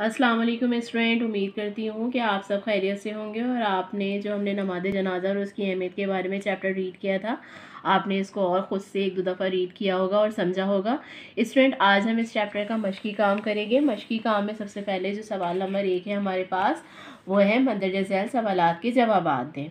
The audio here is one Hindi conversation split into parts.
अस्सलाम वालेकुम स्टूडेंट, उम्मीद करती हूँ कि आप सब खैरियत से होंगे और आपने जो हमने नमाज जनाजा और उसकी अहमियत के बारे में चैप्टर रीड किया था, आपने इसको और ख़ुद से एक दो दफ़ा रीड किया होगा और समझा होगा। स्टूडेंट, आज हम इस चैप्टर का मशक़ी काम करेंगे। मशक़ी काम में सबसे पहले जो सवाल नंबर 1 है हमारे पास, वो है मंदरजा झैल सवालात के जवाबात दें।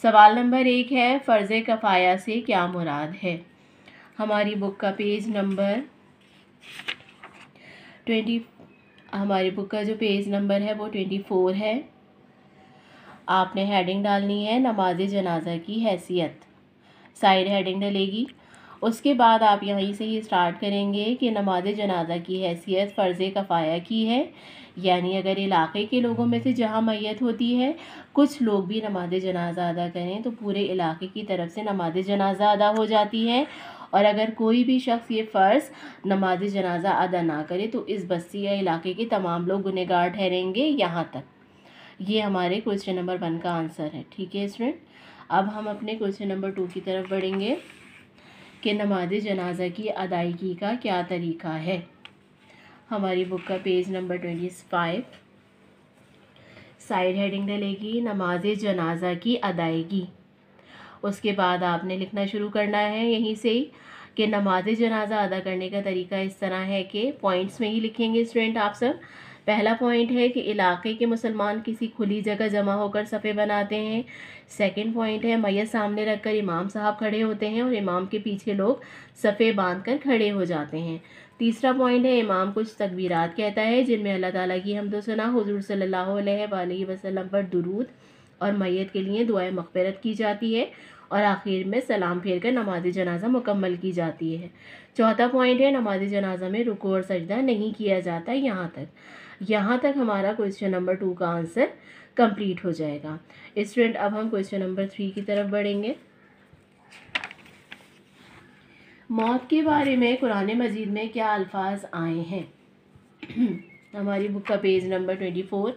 सवाल नंबर 1 है, फ़र्ज़ कफ़ाया से क्या मुराद है। हमारी बुक का पेज नंबर 20 हमारी बुक का जो पेज नंबर है वो 24 है। आपने हेडिंग डालनी है नमाज जनाजा की हैसियत, साइड हेडिंग डलेगी। उसके बाद आप यहीं से ही स्टार्ट करेंगे कि नमाज जनाजा की हैसियत फ़र्ज़ कफ़ाया की है, यानी अगर इलाक़े के लोगों में से जहाँ मैयत होती है कुछ लोग भी नमाज जनाजा अदा करें तो पूरे इलाक़े की तरफ से नमाज जनाजा अदा हो जाती है। और अगर कोई भी शख्स ये फ़र्ज़ नमाज जनाजा अदा ना करे तो इस बस्ती या इलाके के तमाम लोग गुनहगार ठहरेंगे। यहाँ तक ये हमारे क्वेश्चन नंबर 1 का आंसर है। ठीक है स्टूडेंट, अब हम अपने क्वेश्चन नंबर 2 की तरफ बढ़ेंगे कि नमाज जनाजा की अदायगी का क्या तरीक़ा है। हमारी बुक का पेज नंबर 25, साइड हेडिंग डलेगी नमाज जनाजा की अदायगी। उसके बाद आपने लिखना शुरू करना है यहीं से ही कि नमाज जनाजा अदा करने का तरीका इस तरह है कि पॉइंट्स में ही लिखेंगे स्टूडेंट आप सब। पहला पॉइंट है कि इलाके के मुसलमान किसी खुली जगह जमा होकर सफ़े बनाते हैं। सेकंड पॉइंट है, मैयत सामने रखकर इमाम साहब खड़े होते हैं और इमाम के पीछे लोग सफ़े बांध कर खड़े हो जाते हैं। तीसरा पॉइंट है, इमाम कुछ तकबीरात कहता है जिनमें अल्लाह ताला की हम्द सना, हुज़ूर सल्लल्लाहु अलैहि वसल्लम पर दुरूद और मैयत के लिए दुआए मग़फ़िरत की जाती है और आखिर में सलाम फेर कर नमाज जनाजा मुकम्मल की जाती है। चौथा पॉइंट है, नमाज जनाजा में रुकू और सजदा नहीं किया जाता। यहाँ तक हमारा क्वेश्चन नंबर 2 का आंसर कंप्लीट हो जाएगा। स्टूडेंट, अब हम क्वेश्चन नंबर 3 की तरफ बढ़ेंगे। मौत के बारे में कुरान मजीद में क्या अल्फाज आए हैं। हमारी बुक का पेज नंबर 24,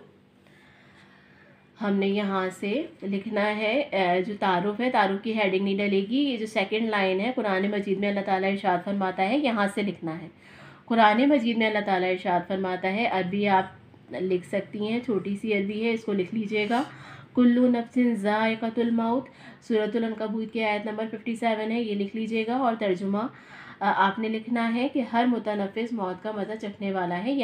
हमने यहाँ से लिखना है जो तारुफ है, तारुफ की हेडिंग नहीं डलेगी। ये जो सेकंड लाइन है, कुरान मजीद में अल्लाह ताला इरशाद फरमाता है, यहाँ से लिखना है। कुरान मजीद में अल्लाह ताला इरशाद फरमाता है, अरबी आप लिख सकती हैं, छोटी सी अरबी है, इसको लिख लीजिएगा। कुल्लू नफ्सिन ज़ाइक़तुल मौत, सूरतुल अनकबूत की आयत नंबर 57 है, ये लिख लीजिएगा। और तर्जुमा आपने लिखना है कि हर मुतनफ़िस मौत का मज़ा चखने वाला है।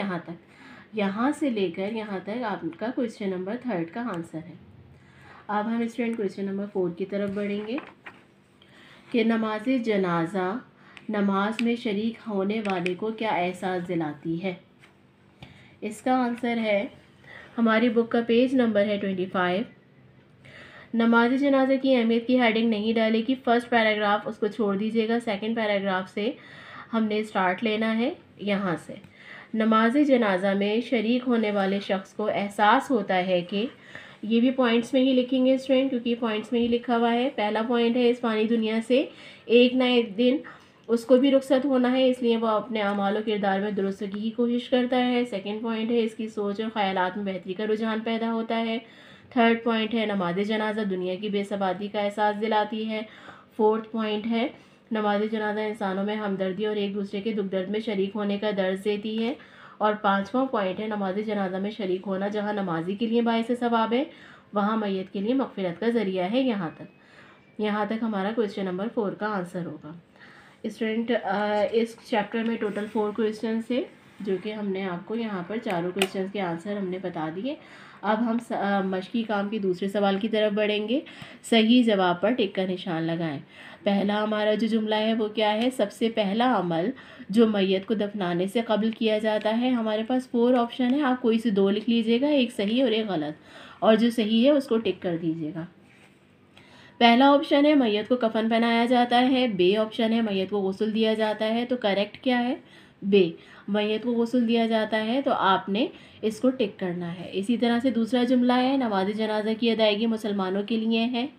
यहाँ से लेकर यहाँ तक आपका क्वेश्चन नंबर 3 का आंसर है। अब हम स्टूडेंट क्वेश्चन नंबर 4 की तरफ बढ़ेंगे कि नमाज जनाजा नमाज में शरीक होने वाले को क्या एहसास दिलाती है। इसका आंसर है, हमारी बुक का पेज नंबर है 25। नमाज जनाजा की अहमियत की हेडिंग नहीं डालेगी, फर्स्ट पैराग्राफ उसको छोड़ दीजिएगा, सेकंड पैराग्राफ से हमने स्टार्ट लेना है। यहाँ से नमाज जनाजा में शरीक होने वाले शख्स को एहसास होता है कि, ये भी पॉइंट्स में ही लिखेंगे स्टूडेंट क्योंकि पॉइंट्स में ही लिखा हुआ है। पहला पॉइंट है, इस फ़ानी दुनिया से एक ना एक दिन उसको भी रुखसत होना है, इसलिए वह अपने अमाल किरदार में दुरुस्तगी की कोशिश करता है। सेकंड पॉइंट है, इसकी सोच और ख़यालात में बेहतरी का रुझान पैदा होता है। थर्ड पॉइंट है, नमाज जनाजा दुनिया की बेसबाती का एहसास दिलाती है। फोर्थ पॉइंट है, नमाज जनाजा इंसानों में हमदर्दी और एक दूसरे के दुख दर्द में शरीक होने का दर्ज देती है। और पाँचवा पॉइंट है, नमाज जनाजा में शरीक होना जहाँ नमाजी के लिए बाइस सवाब है वहाँ मैयत के लिए मग़फ़िरत का ज़रिया है। यहाँ तक हमारा क्वेश्चन नंबर 4 का आंसर होगा। स्टूडेंट, इस चैप्टर में टोटल 4 क्वेश्चन थे जो कि हमने आपको यहाँ पर चारों क्वेश्चन के आंसर हमने बता दिए। अब हम मशक़ी काम के दूसरे सवाल की तरफ बढ़ेंगे। सही जवाब पर टिक का निशान लगाएं। पहला हमारा जो जुमला है वो क्या है, सबसे पहला अमल जो मैयत को दफनाने से कबल किया जाता है। हमारे पास 4 ऑप्शन है, आप कोई से 2 लिख लीजिएगा, एक सही और एक गलत, और जो सही है उसको टिक कर दीजिएगा। पहला ऑप्शन है मैयत को कफन पहनाया जाता है। बे ऑप्शन है मैयत को गुस्ल दिया जाता है। तो करेक्ट क्या है, बे, मैयत को गुस्ल दिया जाता है, तो आपने इसको टिक करना है। इसी तरह से दूसरा जुमला है, नमाज जनाजा की अदायगी मुसलमानों के लिए है।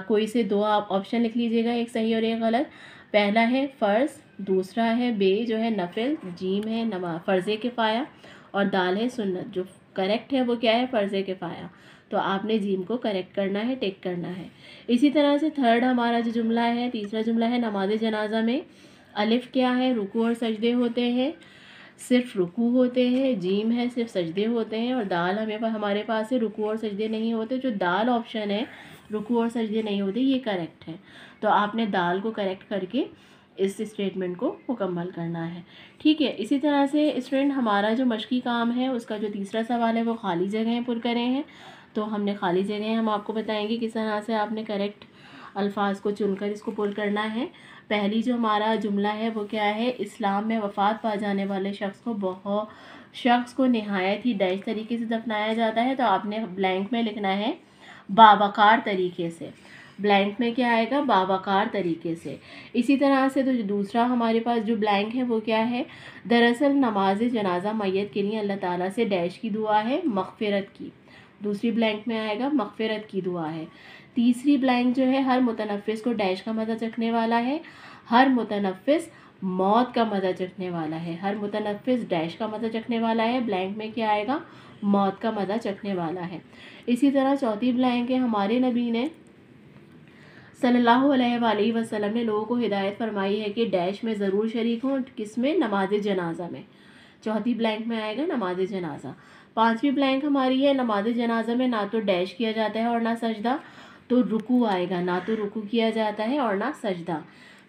कोई से 2 आप ऑप्शन लिख लीजिएगा, एक सही और एक गलत। पहला है फ़र्ज़, दूसरा है बे जो है नफिल, जीम है फ़र्ज़ किफ़ाया, और दाल है सुन्नत। जो करेक्ट है वो क्या है, फ़र्ज़ किफ़ाया, तो आपने जीम को करेक्ट करना है, टिक करना है। इसी तरह से थर्ड हमारा जो जुमला है, तीसरा जुमला है, नमाज जनाजा में अलिफ क्या है, रुकू और सजदे होते हैं। सिर्फ रुकू होते हैं, जीम है सिर्फ सजदे होते हैं, और दाल हमारे पास है रुकू और सजदे नहीं होते। जो दाल ऑप्शन है रुकू और सजदे नहीं होते ये करेक्ट है। तो आपने दाल को करेक्ट करके इस स्टेटमेंट को मुकम्मल करना है। ठीक है, इसी तरह से स्टूडेंट हमारा जो मश्की काम है उसका जो तीसरा सवाल है वो खाली जगहें पुर करें हैं। तो हमने खाली जगहें हम आपको बताएंगे किस तरह से आपने करेक्ट अल्फाज को चुनकर इसको पुर करना है। पहली जो हमारा जुमला है वो क्या है, इस्लाम में वफ़ात पा जाने वाले शख्स को नहायत ही डैश तरीके से दफनाया जाता है। तो आपने ब्लैंक में लिखना है बावकार तरीके से। ब्लैंक में क्या आएगा, बावकार तरीके से। इसी तरह से तो जो दूसरा हमारे पास जो ब्लैंक है वो क्या है, दरअसल नमाज जनाजा मैयत के लिए अल्लाह ताला से डैश की दुआ है, मग़फ़िरत की। दूसरी ब्लैंक में आएगा मग़फ़िरत की दुआ है। तीसरी ब्लैंक जो है, हर मुतनफ़िस को डैश का मज़ा चखने वाला है, हर मुतनफ़िस मौत का मज़ा चखने वाला है। हर मुतनफ़िस डैश का मज़ा चखने वाला है, ब्लैंक में क्या आएगा, मौत का मज़ा चखने वाला है। इसी तरह चौथी ब्लैंक है, हमारे नबी ने सल्लल्लाहु अलैहि वसल्लम ने लोगों को हिदायत फरमाई है कि डैश में ज़रूर शरीक हों, किसमें, नमाज जनाजा में। चौथी ब्लैंक में आएगा नमाज जनाजा। पांचवी ब्लैंक हमारी है, नमाज जनाजा में ना तो डैश किया जाता है और ना सजदा, तो रुकू आएगा, ना तो रुकू किया जाता है और ना सजदा।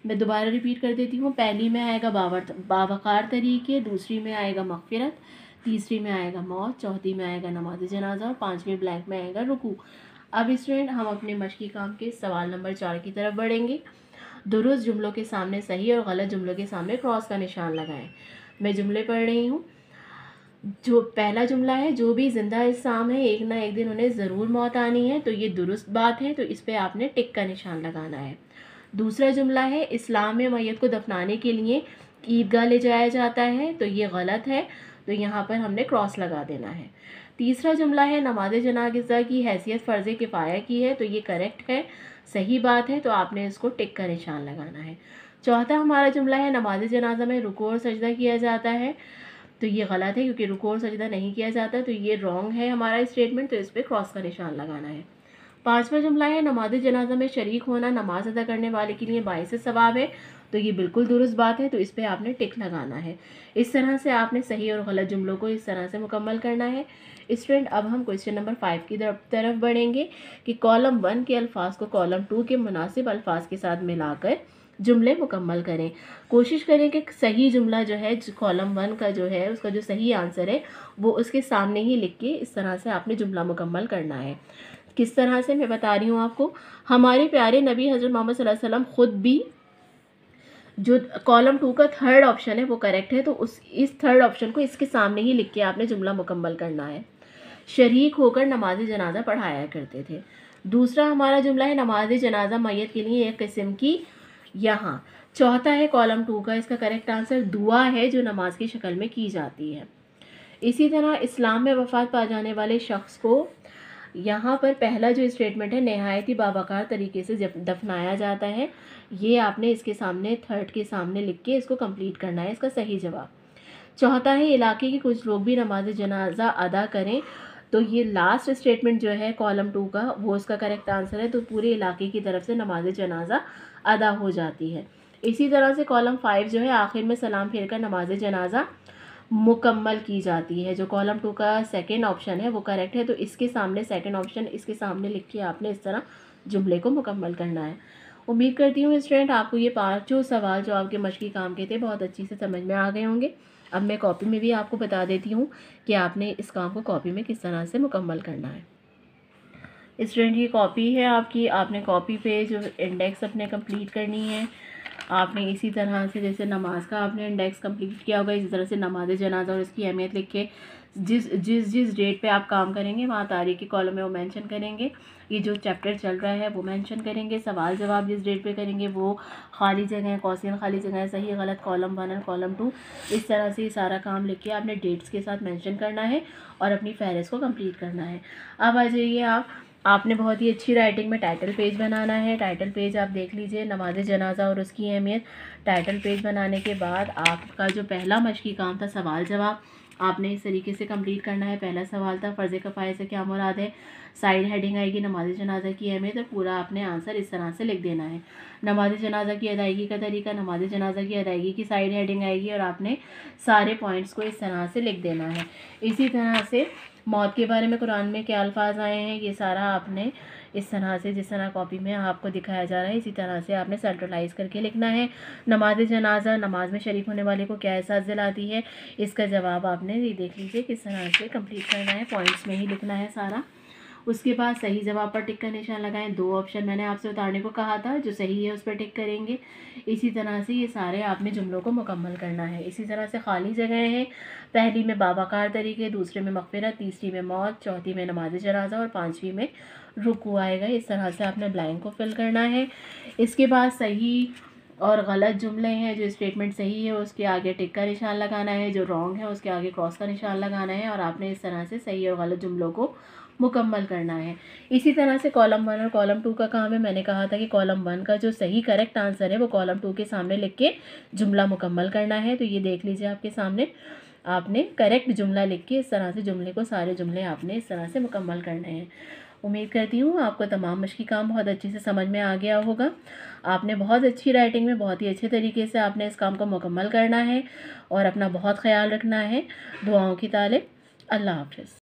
मैं दोबारा रिपीट कर देती हूँ, पहली में आएगा बावकार तरीके, दूसरी में आएगा मग़फ़िरत, तीसरी में आएगा मौत, चौथी में आएगा नमाज जनाजा और पाँचवीं ब्लैंक में आएगा रुकू। अब स्टूडेंट हम अपने मश्की काम के सवाल नंबर 4 की तरफ बढ़ेंगे। दुरुस्त जुमलों के सामने सही और गलत जुमलों के सामने क्रॉस का निशान लगाएं। मैं जुमले पढ़ रही हूँ। जो पहला जुमला है, जो भी जिंदा इस्लाम है एक ना एक दिन उन्हें ज़रूर मौत आनी है, तो ये दुरुस्त बात है, तो इस पे आपने टिक का निशान लगाना है। दूसरा जुमला है, इस्लाम में मैयत को दफनाने के लिए ईदगाह ले जाया जाता है, तो ये गलत है, तो यहाँ पर हमने क्रॉस लगा देना है। तीसरा जुमला है, नमाज जनाजा की हैसियत फ़र्ज़ किफ़ाया की है, तो ये करेक्ट है, सही बात है, तो आपने इसको टिक का निशान लगाना है। चौथा हमारा जुमला है, नमाज जनाजा में रुकू और सजदा किया जाता है, तो ये गलत है क्योंकि रुकू और सजदा नहीं किया जाता, तो ये रॉन्ग है हमारा स्टेटमेंट, तो इस पर क्रॉस का निशान लगाना है। पांचवा जुमला है, नमाज जनाजा में शरीक होना नमाज अदा करने वाले के लिए बाइस सवाब है, तो ये बिल्कुल दुरुस्त बात है, तो इस पर आपने टिक लगाना है। इस तरह से आपने सही और गलत जुमलों को इस तरह से मुकम्मल करना है। स्टूडेंट अब हम क्वेश्चन नंबर 5 की तरफ बढ़ेंगे कि कॉलम 1 के अल्फाज को कॉलम 2 के मुनासिब अल्फाज के साथ मिलाकर जुमले मुकम्मल करें। कोशिश करें कि सही जुमला जो है कॉलम 1 का जो है उसका जो सही आंसर है वो उसके सामने ही लिख के इस तरह से आपने जुमला मुकम्मल करना है। किस तरह से मैं बता रही हूँ आपको। हमारे प्यारे नबी हज़रत मोहम्मद सल्लल्लाहु अलैहि वसल्लम ख़ुद भी, जो कॉलम 2 का थर्ड ऑप्शन है वो करेक्ट है, तो इस थर्ड ऑप्शन को इसके सामने ही लिख के आपने जुमला मुकम्मल करना है। शरीक होकर नमाज जनाजा पढ़ाया करते थे। दूसरा हमारा जुमला है, नमाज जनाजा मैयत के लिए एक किस्म की यहाँ। चौथा है कॉलम 2 का, इसका करेक्ट आंसर दुआ है जो नमाज की शक्ल में की जाती है। इसी तरह इस्लाम में वफ़ात पा जाने वाले शख्स को यहाँ पर पहला जो स्टेटमेंट है, नहायत ही बावकार तरीके से दफनाया जाता है, ये आपने इसके सामने थर्ड के सामने लिख के इसको कंप्लीट करना है, इसका सही जवाब। चौथा है, इलाके के कुछ लोग भी नमाज जनाजा अदा करें, तो ये लास्ट स्टेटमेंट जो है कॉलम 2 का वो इसका करेक्ट आंसर है, तो पूरे इलाके की तरफ से नमाज जनाजा अदा हो जाती है। इसी तरह से कॉलम 5 जो है, आखिर में सलाम फेर कर नमाज जनाजा मुकम्मल की जाती है। जो कॉलम 2 का सेकंड ऑप्शन है वो करेक्ट है, तो इसके सामने सेकंड ऑप्शन इसके सामने लिख के आपने इस तरह जुमले को मुकम्मल करना है। उम्मीद करती हूँ स्टूडेंट आपको ये पांचों सवाल जो आपके मश्की काम के थे बहुत अच्छी से समझ में आ गए होंगे। अब मैं कॉपी में भी आपको बता देती हूँ कि आपने इस काम को कॉपी में किस तरह से मुकम्मल करना है। स्टूडेंट ये कॉपी है आपकी, आपने कॉपी पे जो इंडेक्स अपने कंप्लीट करनी है। आपने इसी तरह से जैसे नमाज का आपने इंडेक्स कंप्लीट किया होगा, इसी तरह से नमाज जनाजा और इसकी अहमियत लिख के जिस डेट पे आप काम करेंगे वहाँ तारीख के कॉलम में वो मेंशन करेंगे। ये जो चैप्टर चल रहा है वो मेंशन करेंगे। सवाल जवाब जिस डेट पे करेंगे वो खाली जगह, क्वेश्चन खाली जगह, सही गलत, कॉलम 1 और कॉलम 2, इस तरह से सारा काम लिख के आपने डेट्स के साथ मेंशन करना है और अपनी फहरिस्त को कंप्लीट करना है। अब आ जाइए आपने बहुत ही अच्छी राइटिंग में टाइटल पेज बनाना है। टाइटल पेज आप देख लीजिए, नमाज जनाजा और उसकी अहमियत। टाइटल पेज बनाने के बाद आपका जो पहला मश्की काम था सवाल जवाब, आपने इस तरीके से कंप्लीट करना है। पहला सवाल था फ़र्ज़ कफ़ाये से क्या मुराद है, साइड हेडिंग आएगी नमाज जनाजा की अहमियत, और पूरा आपने आंसर इस तरह से लिख देना है। नमाज जनाजा की अदायगी का तरीका, नमाज जनाजा की अदायगी की साइड हेडिंग आएगी और आपने सारे पॉइंट्स को इस तरह से लिख देना है। इसी तरह से मौत के बारे में कुरान में क्या अल्फाज आए हैं, ये सारा आपने इस तरह से, जिस तरह कॉपी में आपको दिखाया जा रहा है, इसी तरह से आपने सेंट्रलाइज करके लिखना है। नमाज जनाजा, नमाज में शरीक होने वाले को क्या एहसास दिलाती है, इसका जवाब आपने ये देख लीजिए किस तरह से कंप्लीट करना है, पॉइंट्स में ही लिखना है सारा। उसके बाद सही जवाब पर टिक का निशान लगाएं। 2 ऑप्शन मैंने आपसे उतारने को कहा था, जो सही है उस पर टिक करेंगे। इसी तरह से ये सारे आपने जुमलों को मुकम्मल करना है। इसी तरह से खाली जगह हैं, पहली में बाबाकार तरीके, दूसरे में मग़फ़िरत, तीसरी में मौत, चौथी में नमाज जनाजा और पाँचवीं में रुकू आएगा। इस तरह से आपने ब्लैंक को फिल करना है। इसके बाद सही और गलत जुमले हैं, जो स्टेटमेंट सही है उसके आगे टिक का निशान लगाना है, जो रॉन्ग है उसके आगे क्रॉस का निशान लगाना है, और आपने इस तरह से सही और गलत जुमलों को मुकम्मल करना है। इसी तरह से कॉलम 1 और कॉलम 2 का काम है। मैंने कहा था कि कॉलम 1 का जो सही करेक्ट आंसर है वो कॉलम 2 के सामने लिख के जुमला मुकम्मल करना है। तो ये देख लीजिए आपके सामने, आपने करेक्ट जुमला लिख के इस तरह से जुमले को, सारे जुमले आपने इस तरह से मुकम्मल करने हैं। उम्मीद करती हूँ आपको तमाम मश्की काम बहुत अच्छे से समझ में आ गया होगा। आपने बहुत अच्छी राइटिंग में बहुत ही अच्छे तरीके से आपने इस काम को मुकम्मल करना है और अपना बहुत ख्याल रखना है। दुआओं की तालिब। अल्लाह हाफ़िज़।